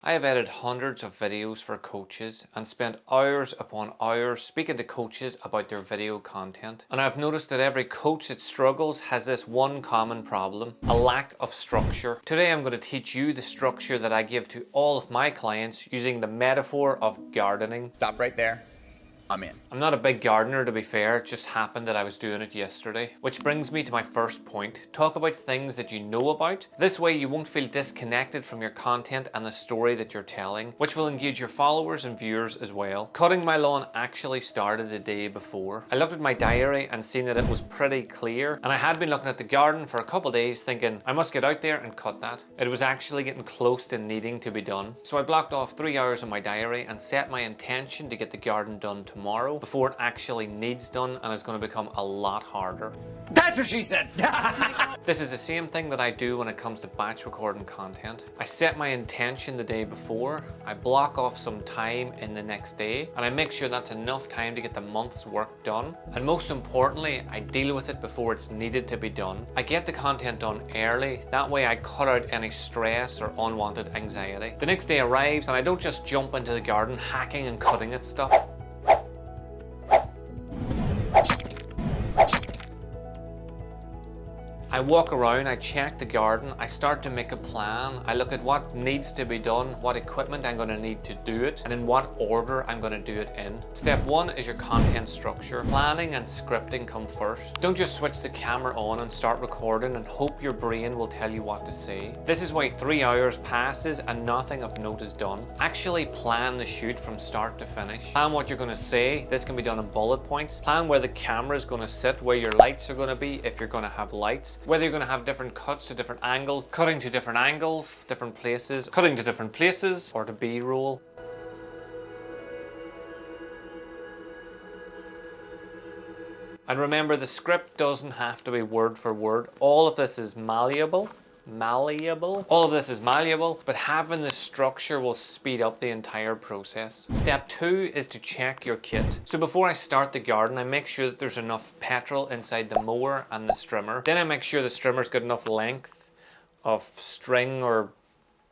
I have edited hundreds of videos for coaches and spent hours upon hours speaking to coaches about their video content. And I've noticed that every coach that struggles has this one common problem: a lack of structure. Today I'm going to teach you the structure that I give to all of my clients using the metaphor of gardening. Stop right there. I'm in. I'm not a big gardener, to be fair. It just happened that I was doing it yesterday. Which brings me to my first point. Talk about things that you know about. This way you won't feel disconnected from your content and the story that you're telling, which will engage your followers and viewers as well. Cutting my lawn actually started the day before. I looked at my diary and seen that it was pretty clear, and I had been looking at the garden for a couple days thinking I must get out there and cut that. It was actually getting close to needing to be done. So I blocked off 3 hours in my diary and set my intention to get the garden done tomorrow before it actually needs done, and it's going to become a lot harder. That's what she said! This is the same thing that I do when it comes to batch recording content. I set my intention the day before, I block off some time in the next day, and I make sure that's enough time to get the month's work done. And most importantly, I deal with it before it's needed to be done. I get the content done early, that way I cut out any stress or unwanted anxiety. The next day arrives and I don't just jump into the garden hacking and cutting at stuff. I walk around, I check the garden, I start to make a plan, I look at what needs to be done, what equipment I'm going to need to do it, and in what order I'm going to do it in. Step 1 is your content structure. Planning and scripting come first. Don't just switch the camera on and start recording and hope your brain will tell you what to say. This is why 3 hours passes and nothing of note is done. Actually plan the shoot from start to finish. Plan what you're going to say. This can be done in bullet points. Plan where the camera is going to sit, where your lights are going to be if you're going to have lights. Whether you're going to have different cuts to different angles, cutting to different angles, different places, cutting to different places, or to B-roll. And remember, the script doesn't have to be word for word. All of this is malleable. All of this is malleable, but having the structure will speed up the entire process. Step 2 is to check your kit. So before I start the garden, I make sure that there's enough petrol inside the mower and the strimmer. Then I make sure the strimmer's got enough length of string or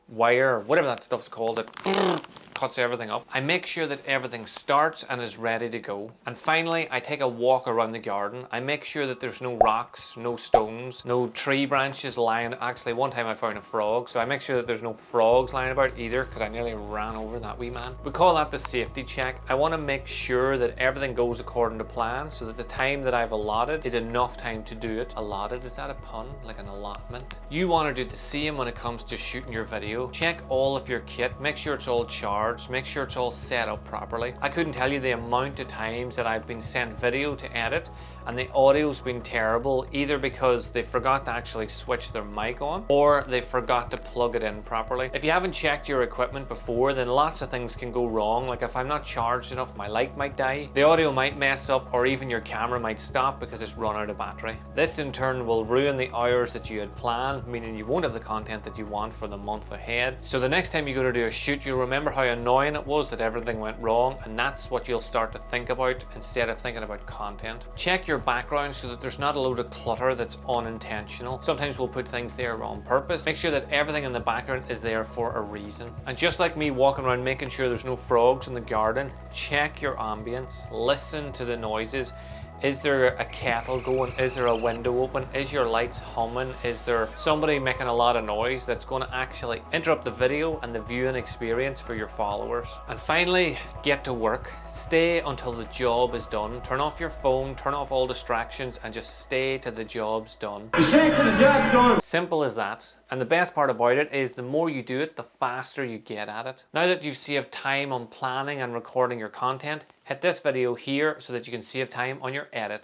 wire, or whatever that stuff's called, that cuts everything up. I make sure that everything starts and is ready to go. And finally, I take a walk around the garden. I make sure that there's no rocks, no stones, no tree branches lying. Actually, one time I found a frog, so I make sure that there's no frogs lying about either, because I nearly ran over that wee man. We call that the safety check. I want to make sure that everything goes according to plan, so that the time that I've allotted is enough time to do it. Allotted, is that a pun? Like an allotment? You want to do the same when it comes to shooting your video. Check all of your kit, make sure it's all charged, make sure it's all set up properly. I couldn't tell you the amount of times that I've been sent video to edit and the audio's been terrible, either because they forgot to actually switch their mic on or they forgot to plug it in properly. If you haven't checked your equipment before, then lots of things can go wrong. Like if I'm not charged enough, my light might die, the audio might mess up, or even your camera might stop because it's run out of battery. This in turn will ruin the hours that you had planned, meaning you won't have the content that you want for the month ahead. So the next time you go to do a shoot, you'll remember how annoying it was that everything went wrong, and that's what you'll start to think about instead of thinking about content. Check your background so that there's not a load of clutter that's unintentional. Sometimes we'll put things there on purpose. Make sure that everything in the background is there for a reason. And just like me walking around making sure there's no frogs in the garden, check your ambience, listen to the noises. Is there a kettle going? Is there a window open? Is your lights humming? Is there somebody making a lot of noise that's going to actually interrupt the video and the viewing experience for your followers? And finally, get to work. Stay until the job is done. Turn off your phone, turn off all distractions, and just stay till the job's done. Stay till the job's done! Simple as that. And the best part about it is the more you do it, the faster you get at it. Now that you've saved time on planning and recording your content, hit this video here so that you can save time on your edit.